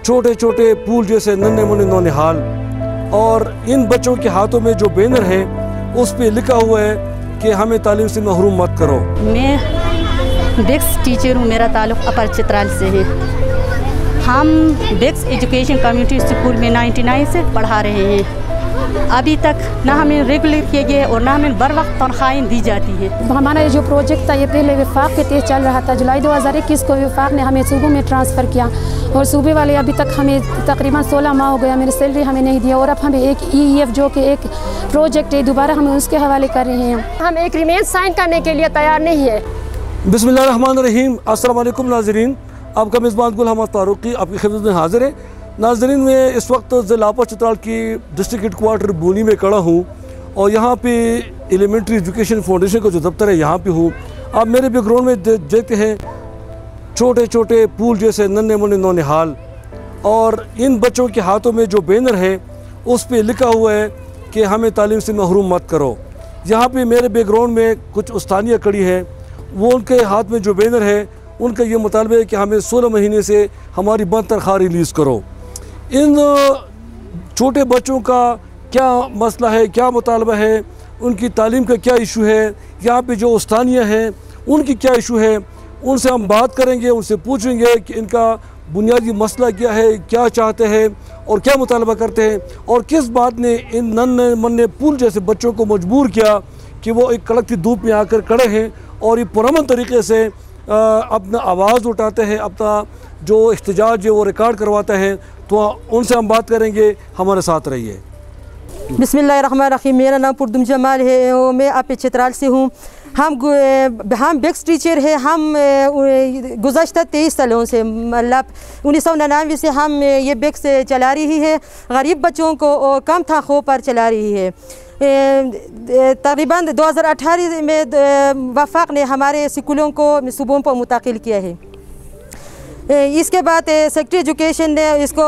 छोटे छोटे फूल जैसे नन्हे मुन्ने नौनिहाल, और इन बच्चों के हाथों में जो बैनर है उस पे लिखा हुआ है कि हमें तालीम से महरूम मत करो। मैं बेक्स टीचर हूँ, मेरा ताल्लुक़ अपर चित्राल से है। हम बेक्स एजुकेशन कम्युनिटी स्कूल में 99 से पढ़ा रहे हैं। अभी तक ना हमें रेगुलर किए गए और ना हमें बर वक्त तनख्वाहें दी जाती है। हमारा ये जो प्रोजेक्ट था ये पहले वफाक के तहत चल रहा था। जुलाई 2021 को वफाक ने हमें सूबों में ट्रांसफ़र किया और सूबे वाले अभी तक हमें तकरीबन 16 माह हो गया, मेरी सैलरी हमें नहीं दिया और अब हमें एक EEF जो कि एक प्रोजेक्ट है दोबारा हमें उसके हवाले कर रहे हैं। हम एग्रीमेंट साइन करने के लिए तैयार नहीं है। बिस्मिल्लाहिर्रहमानिर्रहीम। अस्सलाम वालेकुम नाज़रीन, आपका मेज़बान गुल अहमद फारूकी आपकी खिदमत में हाज़िर है। नाज़रीन, मैं इस वक्त ज़िला अपर चित्राल की डिस्ट्रिक्ट हेडक्वार्टर बूनी में खड़ा हूँ और यहाँ पे एलिमेंट्री एजुकेशन फाउंडेशन का जो दफ्तर है यहाँ पे हूँ। आप मेरे बैकग्राउंड में देखते हैं छोटे छोटे फूल जैसे नन्हे मुन्ने नौनिहाल, और इन बच्चों के हाथों में जो बैनर है उस पे लिखा हुआ है कि हमें तालीम से महरूम मत करो। यहाँ पे मेरे बैकग्राउंड में कुछ उस्तानियाँ खड़ी हैं, वो उनके हाथ में जो बैनर है उनका ये मुतालबा है कि हमें 16 महीने से हमारी बंद तनख्वाह रिलीज़ करो। इन छोटे बच्चों का क्या मसला है, क्या मुतालबा है, उनकी तालीम का क्या इशू है, यहाँ पे जो उस्तानियाँ हैं उनकी क्या इशू है, उनसे हम बात करेंगे, उनसे पूछेंगे कि इनका बुनियादी मसला क्या है, क्या चाहते हैं और क्या मुतालबा करते हैं, और किस बात ने इन नन्हे मुन्ने फूल जैसे बच्चों को मजबूर किया कि वो एक कड़कती धूप में आकर खड़े हैं और ये पुरअमन तरीके से अपना आवाज़ उठाते हैं, अपना जो इख्तिजाज है वो रिकॉर्ड करवाते हैं। तो उनसे हम बात करेंगे, हमारे साथ रहिए। बिस्मिल्लाहिर्रहमानिर्रहीम। मेरा नाम पुरदुम जमाल है और मैं आप चित्राल से हूँ। हम बेक्स टीचर है। हम गुज़श्ता 23 सालों से मतलब 1999 से हम ये बेक्स चला रही है। गरीब बच्चों को कम तनख्वाह पर चला रही है। तकरीबन 2018 में वफाक ने हमारे स्कूलों को सूबों पर मुंतकिल किया है। इसके बाद सेक्रेटरी एजुकेशन ने इसको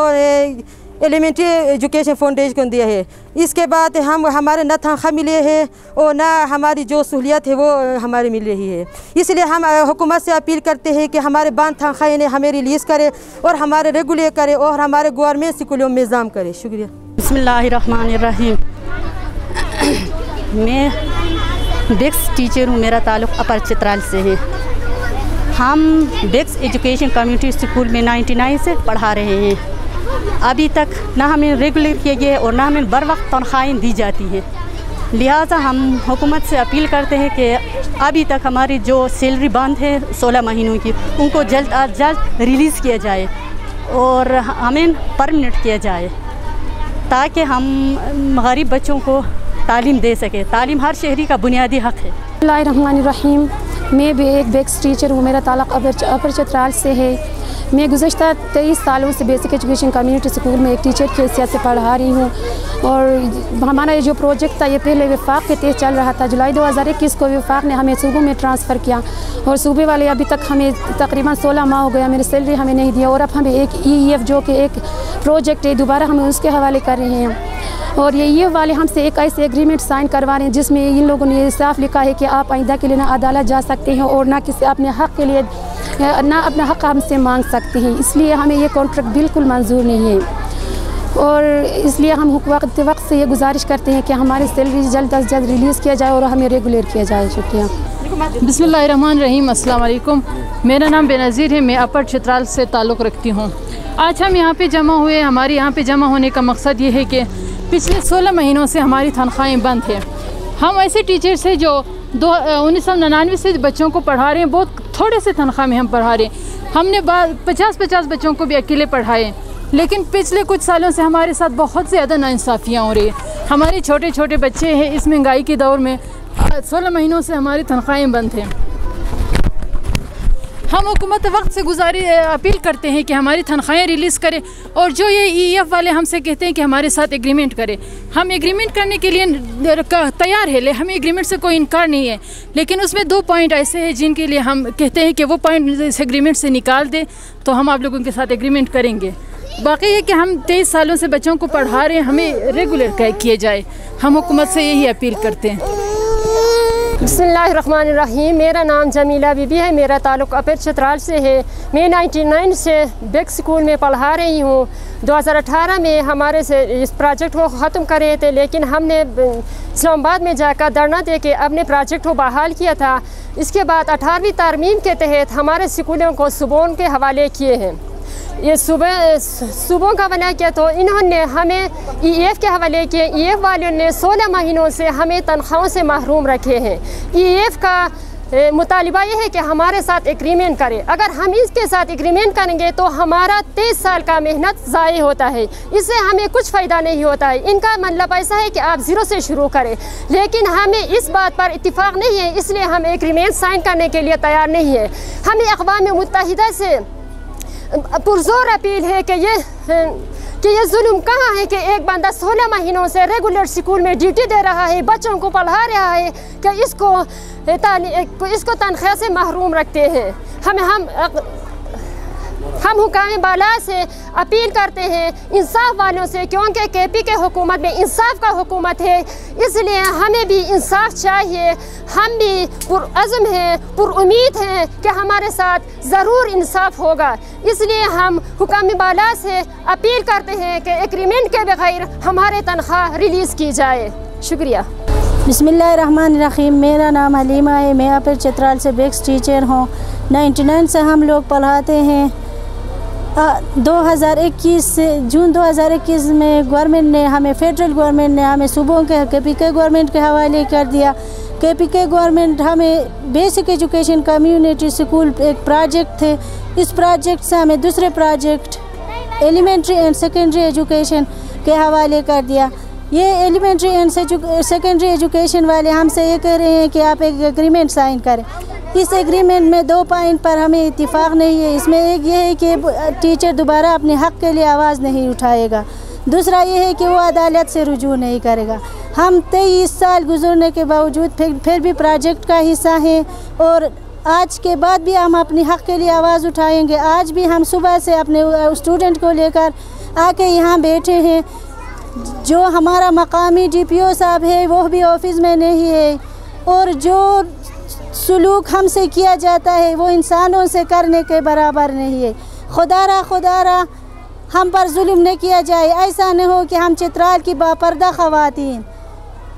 एलिमेंट्री एजुकेशन फाउंडेशन को दिया है। इसके बाद हमारे न तनख्वाह मिले है और ना हमारी जो सहूलियत है वो हमारी मिल रही है। इसलिए हम हुकूमत से अपील करते हैं कि हमारे बंद तनख्वाहें हमें रिलीज़ करे और हमारे रेगुलर करे और हमारे गवर्नमेंट स्कूलों में निज़ाम करे। शुक्रिया। बिस्मिल्लाहिर्रहमानिर्रहीम। मैं बेक्स टीचर हूँ, मेरा ताल्लुक़ अपर चित्राल से है। हम बेक्स एजुकेशन कम्युनिटी स्कूल में 99 से पढ़ा रहे हैं। अभी तक ना हमें रेगुलर किए गए और ना हमें बर वक्त तनख्वाहें दी जाती है। लिहाजा हम हुकूमत से अपील करते हैं कि अभी तक हमारी जो सैलरी बंद है 16 महीनों की, उनको जल्द अज जल्द रिलीज़ किया जाए और हमें परमानेंट किया जाए ताकि हम गरीब बच्चों को तालीम दे सके। तालीम हर शहरी का बुनियादी हक़ है। बिस्मिल्लाहिर्रहमानिर्रहीम। मैं भी एक बेक्स टीचर हूँ, मेरा ताल्लुक़ अपर चित्राल से है। मैं गुज़श्ता 23 सालों से बेसिक एजुकेशन कम्युनिटी स्कूल में एक टीचर की हैसियत से पढ़ा रही हूँ और हमारा ये जो प्रोजेक्ट था ये पहले वफाक के तहत चल रहा था। जुलाई 2021 को वफाक ने हमें सूबों में ट्रांसफ़र किया और सूबे वाले अभी तक हमें तकरीबन 16 माह हो गया, मेरी सैलरी हमें नहीं दिया और अब हमें एक EEF जो कि एक प्रोजेक्ट है दोबारा हमें उसके हवाले कर रहे हैं। और ये वाले हमसे एक ऐसे एग्रीमेंट साइन करवा रहे हैं जिसमें इन लोगों ने साफ लिखा है कि आप आइंदा के लिए ना अदालत जा सकते हैं और ना किसी अपने हक़ के लिए ना अपना हक़ हमसे मांग सकते हैं। इसलिए हमें ये कॉन्ट्रैक्ट बिल्कुल मंजूर नहीं है और इसलिए हम वक्त से ये गुजारिश करते हैं कि हमारी सैलरी जल्द अज जल्द रिलीज़ किया जाए और हमें रेगुलर किया जाए। शुक्रिया। बिस्मिल्लाहिर्रहमानिर्रहीम। अस्सलाम वालेकुम। मेरा नाम बेनज़ीर है, मैं अपर चित्राल से ताल्लुक़ रखती हूँ। आज हम यहाँ पे जमा हुए। हमारे यहाँ पे जमा होने का मकसद ये है कि पिछले 16 महीनों से हमारी तनख्वाहें बंद हैं। हम ऐसे टीचर्स हैं जो 1999 से बच्चों को पढ़ा रहे हैं। बहुत थोड़े से तनख्वाह में हम पढ़ा रहे हैं। हमने 50-50 बच्चों को भी अकेले पढ़ाए, लेकिन पिछले कुछ सालों से हमारे साथ बहुत ज़्यादा नाइंसाफ़ियाँ हो रही है। हमारे छोटे छोटे बच्चे हैं। इस महंगाई के दौर में 16 महीनों से हमारी तनख्वाहें बंद हैं। हम हुकूमत वक्त से अपील करते हैं कि हमारी तनख्वाहें रिलीज़ करें और जो ये EEF वाले हमसे कहते हैं कि हमारे साथ एग्रीमेंट करें, हम एग्रीमेंट करने के लिए तैयार है। हमें एग्रीमेंट से कोई इनकार नहीं है, लेकिन उसमें 2 पॉइंट ऐसे हैं जिनके लिए हम कहते हैं कि वो पॉइंट इस एग्रीमेंट से निकाल दें तो हम आप लोगों के साथ एग्रीमेंट करेंगे। बाकी ये कि हम 23 सालों से बच्चों को पढ़ा रहे हैं, हमें रेगुलर किए जाए। हम हुकूमत से यही अपील करते हैं। बिस्मिल्लाहिर्रहमानिर्रहीम। मेरा नाम जमीला बीबी है। मेरा ताल्लुक़ अपर चतराल से है। मैं 99 से बेक स्कूल में पढ़ा रही हूँ। 2018 में हमारे से इस प्रोजेक्ट को ख़त्म कर रहे थे, लेकिन हमने इस्लामाबाद में जाकर धरना दे के अपने प्रोजेक्ट को बहाल किया था। इसके बाद 18वीं तरमीम के तहत हमारे स्कूलों को सुबोन के हवाले किए हैं। ये सुबह का हवाला किया तो इन्होंने हमें EF के हवाले किए। EF वालों ने 16 महीनों से हमें तनख्वाहों से महरूम रखे हैं। EF का मुतालिबा ये है कि हमारे साथ एग्रीमेंट करें। अगर हम इसके साथ एग्रीमेंट करेंगे तो हमारा 23 साल का मेहनत ज़ाय होता है, इससे हमें कुछ फ़ायदा नहीं होता है। इनका मतलब ऐसा है कि आप ज़ीरो से शुरू करें, लेकिन हमें इस बात पर इत्तिफाक नहीं है, इसलिए हम एग्रीमेंट साइन करने के लिए तैयार नहीं है। हमें अक़वाम मुत्तहिदा से पुरजोर अपील है कि ये जुल्म कहाँ है कि एक बंदा 16 महीनों से रेगुलर स्कूल में ड्यूटी दे रहा है, बच्चों को पढ़ा रहा है, कि इसको तनख्वाह से महरूम रखते हैं। हम हुकाम बाला से अपील करते हैं, इंसाफ वालों से, क्योंकि KP के हुकूमत में इंसाफ का हुकूमत है, इसलिए हमें भी इंसाफ चाहिए। हम भी पुरअज़्म हैं, पुरुम्मीद हैं कि हमारे साथ ज़रूर इंसाफ होगा। इसलिए हम हुकाम बाला से अपील करते हैं कि एग्रीमेंट के बगैर हमारे तनख्वाह रिलीज़ की जाए। शुक्रिया। बिस्मिल्लाहिर्रहमानिर्रहीम। मेरा नाम हलीमा है। मैं अपर चतराल से बेक्स टीचर हूँ। 99 से हम लोग पढ़ाते हैं। 2021 से जून 2021 में गवर्नमेंट ने हमें, फेडरल गवर्नमेंट ने हमें सूबों के KPK गवर्नमेंट के हवाले कर दिया। KPK गवर्नमेंट हमें बेसिक एजुकेशन कम्युनिटी स्कूल एक प्रोजेक्ट थे, इस प्रोजेक्ट से हमें दूसरे project elementary and secondary education के हवाले कर दिया। ये एलिमेंट्री एंड सेकेंडरी एजुकेशन वाले हमसे ये कह रहे हैं कि आप एक एग्रीमेंट साइन करें। इस एग्रीमेंट में 2 पॉइंट पर हमें इत्तिफाक नहीं है। इसमें एक ये है कि टीचर दोबारा अपने हक़ के लिए आवाज़ नहीं उठाएगा, दूसरा ये है कि वो अदालत से रुजू नहीं करेगा। हम 23 साल गुजरने के बावजूद फिर भी प्रोजेक्ट का हिस्सा हैं, और आज के बाद भी हम अपने हक़ के लिए आवाज़ उठाएंगे। आज भी हम सुबह से अपने स्टूडेंट को लेकर आके यहाँ बैठे हैं। जो हमारा मकामी DPO साहब है वो भी ऑफिस में नहीं है, और जो सलूक हमसे किया जाता है वो इंसानों से करने के बराबर नहीं है। खुदारा हम पर जुल्म न किया जाए। ऐसा न हो कि हम चित्राल की बापर्दा ख़वातीन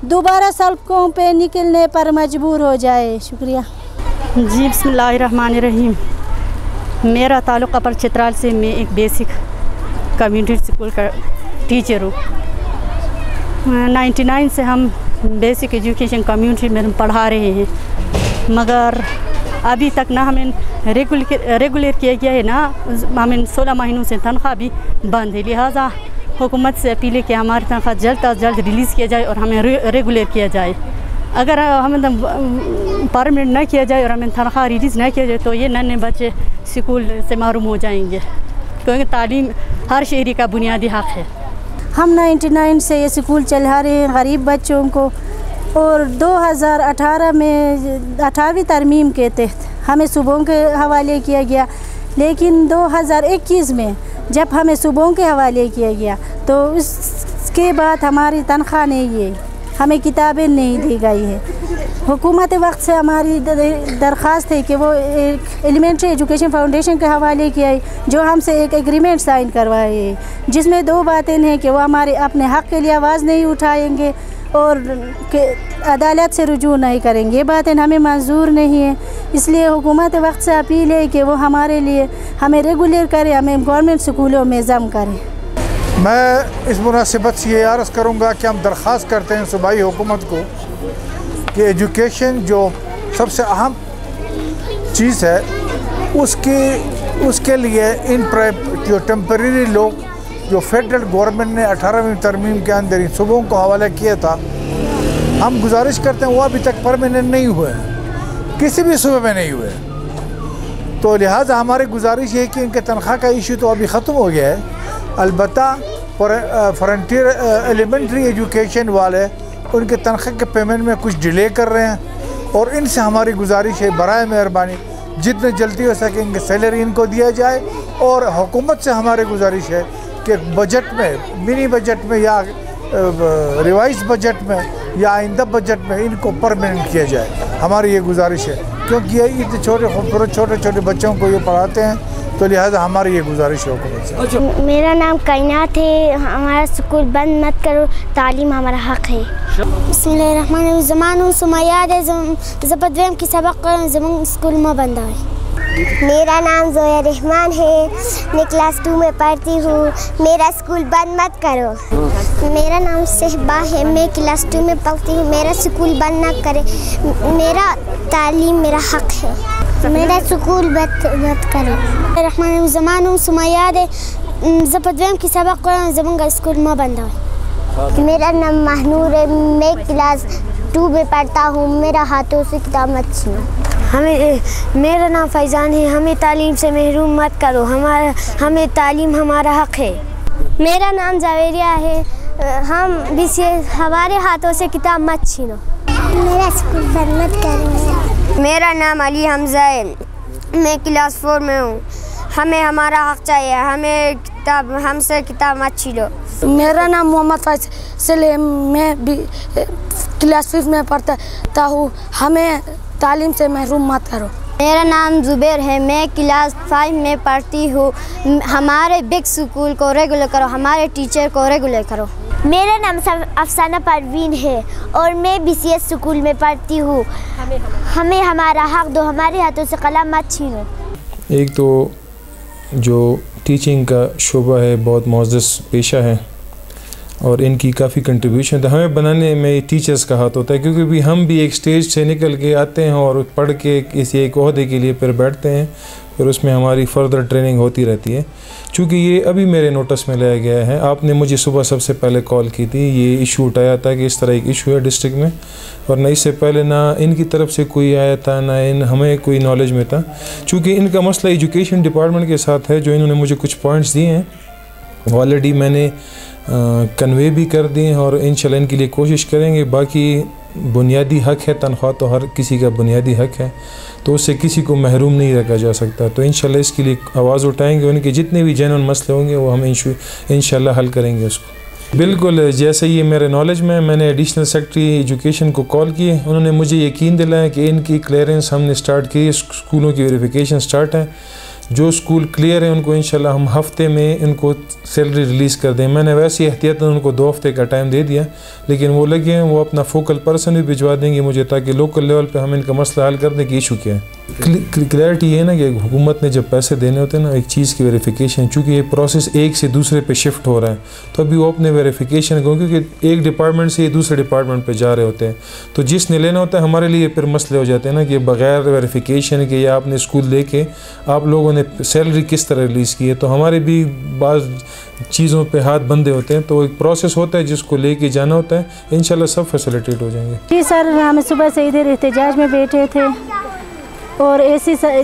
दोबारा सड़कों पे निकलने पर मजबूर हो जाए। शुक्रिया जी। बिस्मिल्लाहिर्रहमानिर्रहीम। मेरा ताल्लुक़ अपर चित्राल से, मैं एक बेसिक कम्युनिटी स्कूल का टीचर हूँ। 99 से हम बेसिक एजुकेशन कम्युनिटी में पढ़ा रहे हैं, मगर अभी तक ना हमें रेगुलर किया गया है, ना हमें 16 महीनों से तनख्वाह भी बंद है। लिहाजा हुकूमत से अपील है कि हमारी तनख्वाह जल्द अज जल्द रिलीज़ किया जाए और हमें रेगुलर किया जाए। अगर हमें परमिट न किया जाए और हमें तनख्वाह रिलीज़ न किया जाए तो ये नन्हे बच्चे स्कूल से महरूम हो जाएंगे, क्योंकि तालीम हर शहरी का बुनियादी हक़ है। हम 99 से ये स्कूल चला रहे हैं गरीब बच्चों को, और 2018 में 18वीं तरमीम के तहत हमें सुबहों के हवाले किया गया। लेकिन 2021 में जब हमें सुबहों के हवाले किया गया तो उसके बाद हमारी तनख्वाह नहीं है, हमें किताबें नहीं दी गई है। हुकूमत वक्त से हमारी दरख्वास्त है कि वो एक एलिमेंट्री एजुकेशन फाउंडेशन के हवाले किया है, जो हमसे एक एग्रीमेंट साइन करवाए, जिसमें 2 बातें हैं कि वो हमारे अपने हक़ के लिए आवाज़ नहीं उठाएंगे और अदालत से रुजू नहीं करेंगे। ये बातें हमें मंजूर नहीं है। इसलिए हुकूमत वक्त से अपील है कि वो हमारे लिए हमें रेगुलर करे, हमें गवर्नमेंट स्कूलों में जम करें। मैं इस मुनासिबत से ये अर्ज़ करूँगा कि हम दरख्वास्त करते हैं सूबाई हुकूमत को कि एजुकेशन जो सबसे अहम चीज़ है उसके लिए इन जो टेम्परेरी लोग जो फेडरल गवर्नमेंट ने 18वीं तरमीम के अंदर इन सूबों को हवाला किया था, हम गुजारिश करते हैं वो अभी तक परमानेंट नहीं हुए, किसी भी सूबे में नहीं हुए। तो लिहाजा हमारी गुजारिश है कि इनके तनख्वाह का इशू तो अभी ख़त्म हो गया है। अलबत्ता फ्रंटियर एलिमेंट्री एजुकेशन वाले उनके तनख्वाह के पेमेंट में कुछ डिले कर रहे हैं, और इनसे हमारी गुजारिश है बराए मेहरबानी जितने जल्दी हो सके इनकी सैलरी इनको दिया जाए। और हुकूमत से हमारी गुजारिश है कि बजट में, मिनी बजट में या रिवाइज बजट में या आइंदा बजट में इनको परमानेंट किया जाए, हमारी ये गुजारिश है। क्योंकि ये इतने छोटे छोटे बच्चों को ये पढ़ाते हैं, तो लिहाजा हमारी ये गुजारिश है हुकूमत से। मेरा नाम कायनात है। हमारा स्कूल बंद मत करो, तालीम हमारा हक है। बिस्मिल्लाहिर्रहमानिर्रहीम। ज़मानुन सुमयाद है ज़बदवेम की सबक ज़मान स्कूल में बंद है। मेरा नाम ज़ोया रहमान है, मैं क्लास 2 में पढ़ती हूँ। मेरा स्कूल बंद मत करो। मेरा नाम सहबा है, मैं क्लास 2 में पढ़ती हूँ। मेरा स्कूल बंद ना करे, मेरा तालीम मेरा हक है। मेरा स्कूल मत करो। रहमान ज़मानुन सुमयाद है ज़बदवेम की सबक ज़मान स्कूल में बंद है। मेरा नाम महनूर है, मैं क्लास 2 में पढ़ता हूँ। मेरा हाथों से किताब मत छीनो। मेरा नाम फैज़ान है, हमें तालीम से महरूम मत करो, हमें तालीम हमारा हक है। मेरा नाम जावेरिया है, हम हमारे हाथों से किताब मत छीनो। मेरा स्कूल बंद मत करो। मेरा नाम अली हमजा है, मैं क्लास 4 में हूँ। हमें हमारा हक चाहिए, हमसे किताब मत छीनो। मेरा नाम मोहम्मद फैसल है, मैं भी क्लास 5 में पढ़ता हूँ। हमें तालीम से महरूम मत करो। मेरा नाम जुबैर है, मैं क्लास 5 में पढ़ती हूँ। हमारे बिग स्कूल को रेगुलर करो, हमारे टीचर को रेगुलर करो। मेरा नाम अफसाना परवीन है और मैं BCS स्कूल में पढ़ती हूँ। हमें हमारा हक दो, हमारे हाथों से कलम मत छीनो। एक तो जो टीचिंग का शोबा है बहुत मुअज़्ज़ज़ पेशा है और इनकी काफ़ी कंट्रीब्यूशन है। हमें बनाने में टीचर्स का हाथ होता है, क्योंकि भी हम भी एक स्टेज से निकल के आते हैं और पढ़ के किसी एक ओहदे के लिए फिर बैठते हैं, फिर उसमें हमारी फर्दर ट्रेनिंग होती रहती है। चूँकि ये अभी मेरे नोटिस में लाया गया है, आपने मुझे सुबह सबसे पहले कॉल की थी, ये इशू उठाया था कि इस तरह एक इशू है डिस्ट्रिक्ट में, वरना इससे पहले ना इनकी तरफ से कोई आया था ना हमें कोई नॉलेज में था। चूँकि इनका मसला एजुकेशन डिपार्टमेंट के साथ है, जो इन्होंने मुझे कुछ पॉइंट्स दिए हैं ऑलरेडी मैंने कन्वे भी कर दिए हैं और इंशाल्लाह इनके लिए कोशिश करेंगे। बाकी बुनियादी हक है, तनख्वाह तो हर किसी का बुनियादी हक है, तो उससे किसी को महरूम नहीं रखा जा सकता। तो इंशाल्लाह इसके लिए आवाज़ उठाएंगे, उनके जितने भी जेन्युइन मसले होंगे वो हम इंशाल्लाह हल करेंगे उसको। बिल्कुल जैसे ये मेरे नॉलेज में, मैंने एडिशनल सेक्रेटरी एजुकेशन को कॉल किए, उन्होंने मुझे यकीन दिलाया कि इनकी क्लियरेंस हमने स्टार्ट की, स्कूलों की वेरिफिकेशन स्टार्ट है। जो स्कूल क्लियर है उनको इंशाल्लाह हम हफ्ते में इनको सैलरी रिलीज़ कर दें। मैंने वैसे एहतियातन उनको 2 हफ्ते का टाइम दे दिया, लेकिन वो लगे हैं वो अपना फोकल पर्सन भी भिजवा देंगे मुझे, ताकि लोकल लेवल पे हम इनका मसला हल कर दें कि इशू क्या है। क्लैरिटी ये है ना कि हुकूमत ने जब पैसे देने होते हैं ना एक चीज़ की वेरिफिकेशन, चूँकि ये प्रोसेस एक से दूसरे पे शिफ्ट हो रहा है, तो अभी वो अपने वेरिफिकेशन को, क्योंकि एक डिपार्टमेंट से ये दूसरे डिपार्टमेंट पे जा रहे होते हैं, तो जिसने लेना होता है हमारे लिए फिर मसले हो जाते हैं ना कि बग़ैर वेरिफिकेशन के या आपने स्कूल लेके आप लोगों ने सैलरी किस तरह रिलीज़ की है, तो हमारे भी बाज़ चीज़ों पे हाथ बंधे होते हैं। तो एक प्रोसेस होता है जिसको लेके जाना होता है, इंशाल्लाह सब फैसिलिटेट हो जाएंगे। जी सर, हम सुबह से इधर एहतजाज में बैठे थे और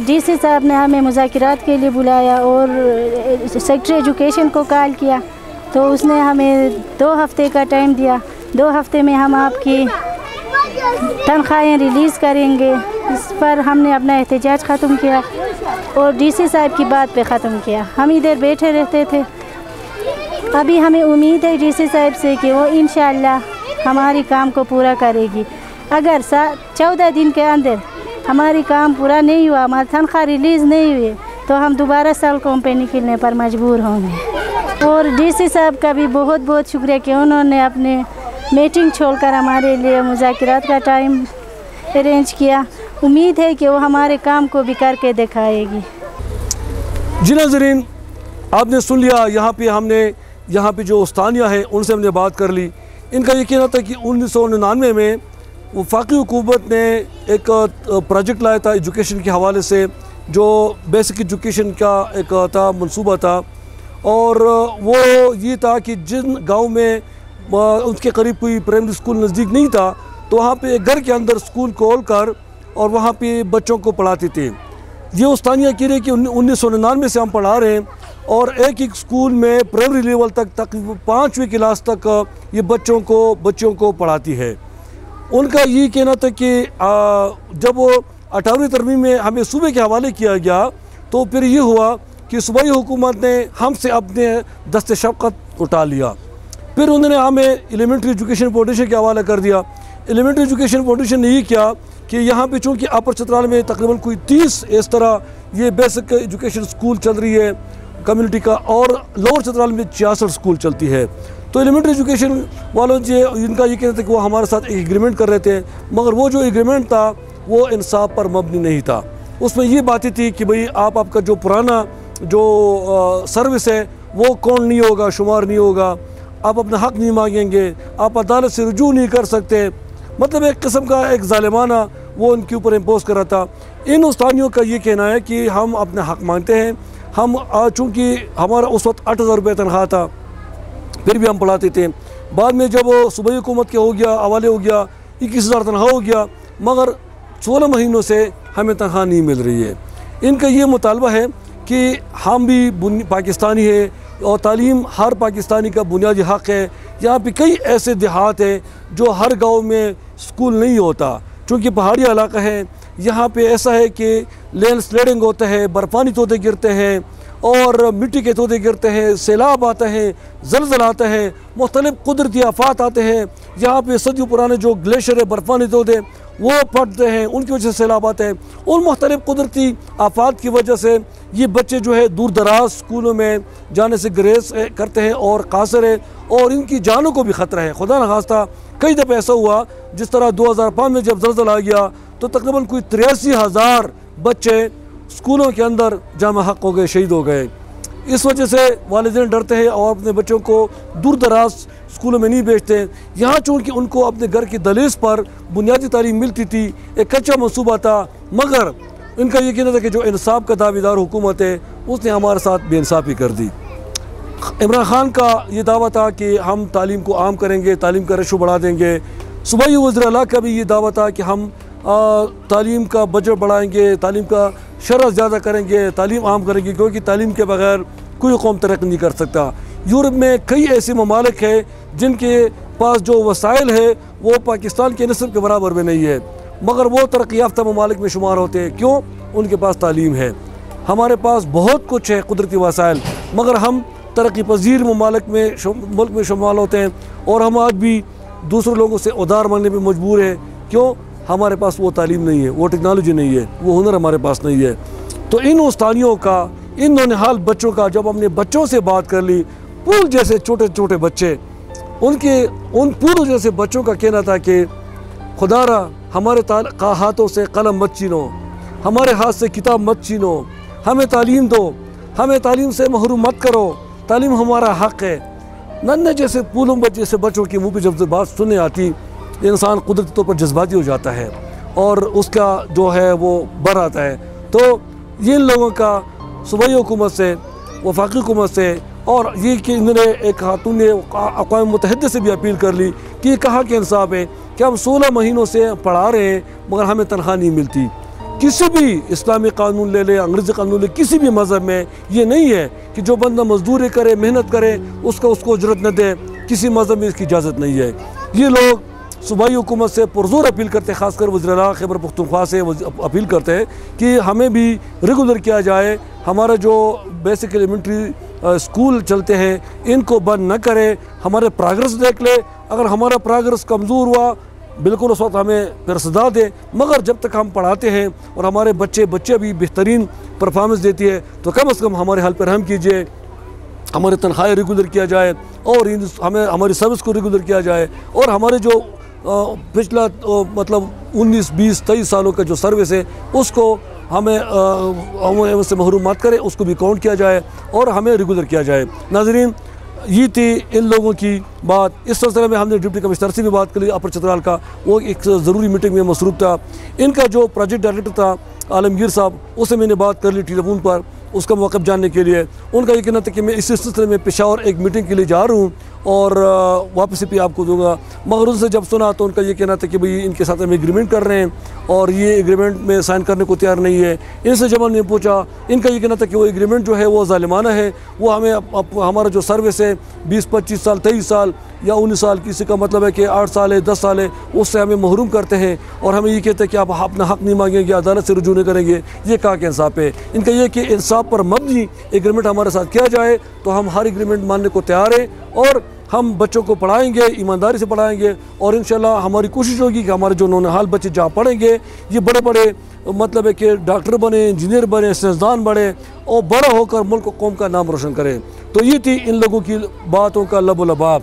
DC साहब ने हमें मुज़ाकरात के लिए बुलाया और सेक्रेटरी एजुकेशन को कॉल किया, तो उसने हमें 2 हफ्ते का टाइम दिया। 2 हफ्ते में हम आपकी तनख्वाहें रिलीज़ करेंगे। इस पर हमने अपना एहतजाज ख़त्म किया और DC साहब की बात पे ख़त्म किया। हम इधर बैठे रहते थे। अभी हमें उम्मीद है DC साहब से कि वो इंशाअल्लाह हमारी काम को पूरा करेगी। अगर 14 दिन के अंदर हमारी काम पूरा नहीं हुआ, हमारी तनख्वाह रिलीज़ नहीं हुई, तो हम दोबारा सड़कों पे निकलने पर मजबूर होंगे। और DC साहब का भी बहुत बहुत शुक्रिया कि उन्होंने अपने मीटिंग छोड़कर हमारे लिए मुज़ाकरात का टाइम अरेंज किया। उम्मीद है कि वो हमारे काम को भी करके दिखाएगी। जी नाज़रीन, आपने सुन लिया, यहाँ पे जो उस्तानिया हैं उनसे हमने बात कर ली। इनका ये कहना था कि 1999 में वफाकी हुकूमत ने एक प्रोजेक्ट लाया था एजुकेशन के हवाले से, जो बेसिक एजुकेशन का एक था मंसूबा था, और वो ये था कि जिन गांव में उसके करीब कोई प्राइमरी स्कूल नज़दीक नहीं था, तो वहाँ पे घर के अंदर स्कूल खोल कर और वहाँ पे बच्चों को पढ़ाते थे। ये उस्तानिया कह रहे कि 1999 से हम पढ़ा रहे हैं और एक स्कूल में प्राइमरी लेवल तक 5वीं क्लास तक ये बच्चों को पढ़ाती है। उनका ये कहना था कि जब वो 18वीं तरमीम में हमें सूबे के हवाले किया गया, तो फिर ये हुआ कि सूबाई हुकूमत ने हमसे अपने दस्ते शफ़क़त उठा लिया। फिर उन्होंने हमें एलिमेंट्री एजुकेशन फाउंडेशन के हवाला कर दिया। एलिमेंट्री एजुकेशन फाउंडेशन ने ये किया कि यहाँ पे चूँकि अपर चित्राल में तकरीबन कोई 30 इस तरह ये बेसिक एजुकेशन स्कूल चल रही है कम्युनिटी का, और लोअर चित्राल में 66 स्कूल चलती है। तो एलिमेंट्री एजुकेशन वालों से इनका ये कहते थे कि वो हमारे साथ एक एग्रीमेंट कर रहे थे, मगर वो जो एग्रीमेंट था वो इंसाफ पर मबनी नहीं था। उसमें ये बातें थी कि भाई आपका जो पुराना जो सर्विस है वो कौन नहीं होगा, शुमार नहीं होगा, आप अपना हक़ नहीं मांगेंगे, आप अदालत से रुजू नहीं कर सकते। मतलब एक किस्म का एक ज़ालिमाना वो उनके ऊपर इम्पोज कर रहा था। इन उस्तानियों का ये कहना है कि हम अपने हक़ मांगते हैं, हम चूँकि हमारा उस वक्त 8,000 रुपये तनख्वाह था, फिर भी हम पढ़ाते थे। बाद में जब सूबाई हुकूमत के हो गया, हवाले हो गया, 21,000 तनख्वाह हो गया, मगर 16 महीनों से हमें तनख्वाह नहीं मिल रही है। इनका ये मुतालबा है कि हम भी पाकिस्तानी है और तालीम हर पाकिस्तानी का बुनियादी हक़ है। यहाँ पे कई ऐसे देहात हैं जो हर गांव में स्कूल नहीं होता, चूँकि पहाड़ी इलाका है। यहाँ पे ऐसा है कि लैंड स्लाइडिंग होता है, बर्फ़ानी तोते गिरते हैं और मिट्टी के तोते गिरते हैं, सैलाब आता है, ज़लज़ला आता है, मुख्तलिफ़ कुदरती आफ़ात आते हैं। यहाँ पे सदियों पुराने जो ग्लेशियर है, बर्फ़ानी तोते वो फटते हैं, उनकी वजह से सैलाब आते हैं। उन मुख्तलिफ़ कुदरती आफ़ात की वजह से ये बच्चे जो है दूर दराज स्कूलों में जाने से ग्रेस करते हैं और कासर है, और इनकी जानों को भी ख़तरा है। खुदा न खास्ता कई दफ़ा ऐसा हुआ, जिस तरह 2005 में जब ज़लज़ला आ गया तो तकरीबन कोई 83,000 बच्चे स्कूलों के अंदर जामा हक़ हो गए, शहीद हो गए। इस वजह से वालिदैन डरते हैं और अपने बच्चों को दूर दराज स्कूलों में नहीं भेजते। यहाँ चूँकि उनको अपने घर की दहलीज पर बुनियादी तालीम मिलती थी, एक कच्चा मनसूबा था, मगर इनका ये कहना था कि जो इंसाफ का दावेदार हुकूमत है उसने हमारे साथ बेइंसाफ़ी कर दी। इमरान खान का ये दावा था कि हम तालीम को आम करेंगे, तालीम का रेशो बढ़ा देंगे। सूबाई वज़ीर आला का भी ये दावा था कि हम तालीम का बजट बढ़ाएंगे, तालीम का शरह ज़्यादा करेंगे, तालीम आम करेंगे, क्योंकि तालीम के बगैर कोई कौम तरक्की नहीं कर सकता। यूरोप में कई ऐसे ममालिक हैं जिनके पास जो वसाइल है वो पाकिस्तान के निस्फ़ के बराबर में नहीं है, मगर वो तरक्की याफ्ता ममालिक में शुमार होते हैं। क्यों? उनके पास तालीम है। हमारे पास बहुत कुछ है कुदरती वसाइल, मगर हम तरक्की पजीर मुल्क में शुमार होते हैं, और हम आज भी दूसरे लोगों से उधार मांगने पर मजबूर हैं। क्यों? हमारे पास वो तालीम नहीं है, वो टेक्नोलॉजी नहीं है, वो हुनर हमारे पास नहीं है। तो इन उस्तानियों का, इन नौनिहाल बच्चों का जब हमने बच्चों से बात कर ली, पूल जैसे छोटे छोटे बच्चे, उन पूल जैसे बच्चों का कहना था कि खुदारा हमारे हाथों से कलम मत छीनो, हमारे हाथ से किताब मत छीनो, हमें तालीम दो, हमें तालीम से महरूम मत करो, तालीम हमारा हक़ है। नन्हे जैसे पूलों जैसे बच्चों की मुँह पर जब बात सुनने आती, इंसान कुदरती तौर पर जज्बाती हो जाता है और उसका जो है वो बढ़ आता है। तो ये इन लोगों का सूबाई हुकूमत से, वफाकी हुकूमत से, और ये कि इन्होंने एक खातून ने अक़वाम मुत्तहिदा से भी अपील कर ली कि ये कहाँ के इंसाफ है कि हम 16 महीनों से पढ़ा रहे हैं मगर हमें तनख्वाह नहीं मिलती। किसी भी इस्लामी कानून ले ले, अंग्रेज़ी कानून ले, किसी भी मज़हब में ये नहीं है कि जो बंदा मजदूरी करे, मेहनत करे, उसको उजरत न दे। किसी मज़हब में इसकी इजाज़त नहीं है। ये लोग सूबाई हुकूमत से पुरजोर अपील करते हैं, ख़ासकर वज़ीर-ए-आला खैबर पख्तूनख्वा से अपील करते हैं कि हमें भी रेगुलर किया जाए। हमारा जो बेसिक एलिमेंट्री स्कूल चलते हैं इनको बंद न करें, हमारे प्रोग्रेस देख ले। अगर हमारा प्रोग्रेस कमज़ोर हुआ बिल्कुल उस वक्त हमें फिर सदा दें, मगर जब तक हम पढ़ाते हैं और हमारे बच्चे भी बेहतरीन परफॉर्मेंस देती है तो कम से कम हमारे हाल पर रहम कीजिए, हमारी तनख्वाहें रेगुलर किया जाए और हमें हमारी सर्विस को रेगुलर किया जाए, और हमारे जो पिछला मतलब 19, 20, 23 सालों का जो सर्विस है उसको हमें से महरूम मत करें, उसको भी काउंट किया जाए और हमें रेगुलर किया जाए। नाज़रीन, ये थी इन लोगों की बात। इस सिलसिले में हमने डिप्टी कमिश्नर से भी बात कर ली अपर चित्राल का, वो एक ज़रूरी मीटिंग में मसरूफ़ था। इनका जो प्रोजेक्ट डायरेक्टर था आलमगीर साहब, उससे मैंने बात कर ली टेलीफोन पर उसका मौक़िफ़ जानने के लिए। उनका ये कहना था कि मैं इस सिलसिले में पेशावर एक मीटिंग के लिए जा रहा हूँ और वापस भी आपको दूंगा, मगर उनसे जब सुना तो उनका ये कहना था कि भाई इनके साथ हम एग्रीमेंट कर रहे हैं और ये एग्रीमेंट में साइन करने को तैयार नहीं है। इनसे जब हमने पूछा, इनका ये कहना था कि वो एग्रीमेंट जो है वो ज़ालिमाना है, वो हमें हमारा जो सर्विस है 20, 25 साल, 23 साल या 19 साल, किसी का मतलब है कि 8 साल है, 10 साल है, उससे हमें महरूम करते हैं और हमें ये कहते हैं कि आप अपना हक़ नहीं मांगेंगे, अदालत से रुजू नहीं करेंगे। ये कहाँ के इंसाफ है? इनका ये कि इंसाफ पर मबनी एग्रीमेंट हमारे साथ किया जाए तो हम हर एग्रीमेंट मानने को तैयार हैं और हम बच्चों को पढ़ाएंगे, ईमानदारी से पढ़ाएंगे और इंशाल्लाह हमारी कोशिश होगी कि हमारे जो नौनिहाल बच्चे जहाँ पढ़ेंगे ये बड़े बड़े मतलब है कि डॉक्टर बने, इंजीनियर बने, साइंसदान बने और बड़ा होकर मुल्क कौम का नाम रोशन करें। तो ये थी इन लोगों की बातों का लबो लबाब।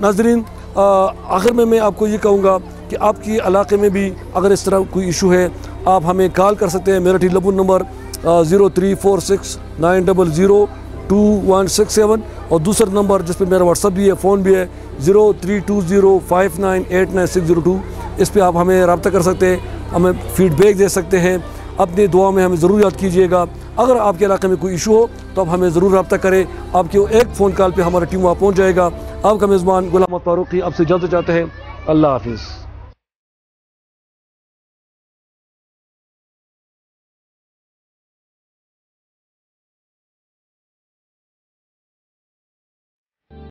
नाज़रीन, आखिर में मैं आपको ये कहूँगा कि आपकी इलाके में भी अगर इस तरह कोई इशू है आप हमें कॉल कर सकते हैं। मेरा टेलीफोन नंबर 0346902167 और दूसरा नंबर जिस पर मेरा व्हाट्सअप भी है, फ़ोन भी है 032059899602। इस पर आप हमें रब्ता कर सकते हैं, हमें फ़ीडबैक दे सकते हैं। अपनी दुआ में हमें ज़रूर याद कीजिएगा। अगर आपके इलाके में कोई इशू हो तो आप हमें ज़रूर रब्ता करें। आपके एक फ़ोन कॉल पे हमारा टीम वहाँ पहुँच जाएगा। आपका मेज़बान गुलाम फारूकी आपसे इजाज़त चाहते हैं। अल्लाह हाफिज़।